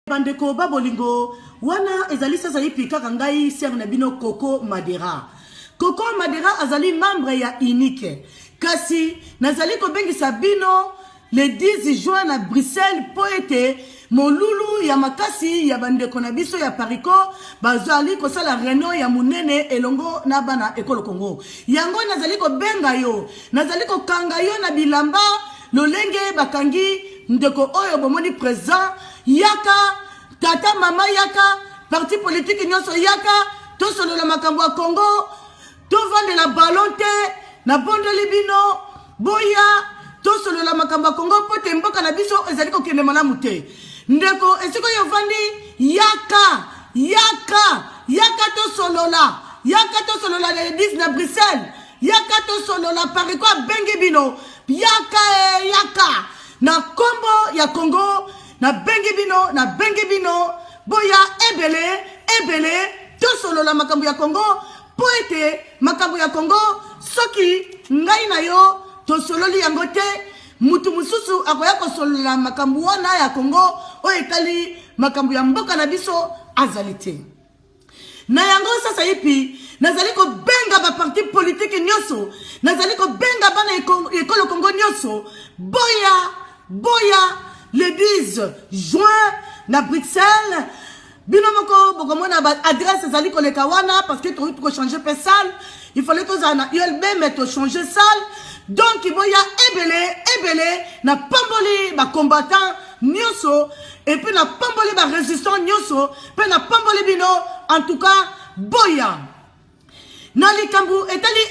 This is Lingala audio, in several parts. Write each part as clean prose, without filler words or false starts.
Bandeko babolingo wana ezali sasa yipika kangai ser na bino Coco Madera. Coco Madera azali membre ya unique. Kasi nazali ko bengi sabino le 10 juin na Bruxelles poete molulu ya makasi ya bandeko na biso ya Pariko bazali ko sala réunion ya munene elongo na bana ekolo Congo. Yango nazali ko benga yo, nazali ko kanga yo na bilamba lolenge bakangi ndeko oyo bomoni présent yaka tata mama yaka parti politique nyonso yaka to solo la makambo ya Congo to vande la balonte na bondo libino boya to solo la makambo ya Congo pote mboka na biso ezali ko kende malamu te ndeko esiko yo vandi yaka to solo la le 10 na Bruxelles yaka to solo la Pariko bengi bino yaka na kombo ya Congo na bengi bino boya ebele to solo la makambo ya Congo poete makambo ya Congo soki ngai na yo to solo li yango te mutu mususu akoya ko solo la makambo wana ya Congo o etali makambo ya mboka na biso azalite na yango sasa yipi nazali ko benga ba parti politique nyonso nazali ko benga bana ekolo Congo nyonso boya le 10 juin na Bruxelles bino moko bokomona ba adresse zali ko leka wana parce que tu ko changer pe salle il fallait que ça na ULB mais to changer salle donc boya ebele na pamboli ba combattant nyonso et puis na pamboli ba résistant nyonso pe na pamboli bino en tout cas boya na likambu etali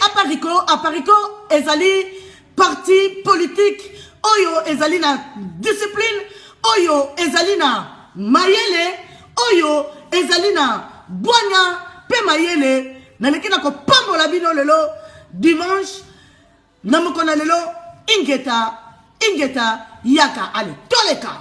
a Pariko ezali parti politique oyo ezali na discipline oyo ezali na mayele oyo ezali na bwanya pe mayele naleki na ko pambola bino lelo dimanche na mokona lelo ingeta yaka ale toleka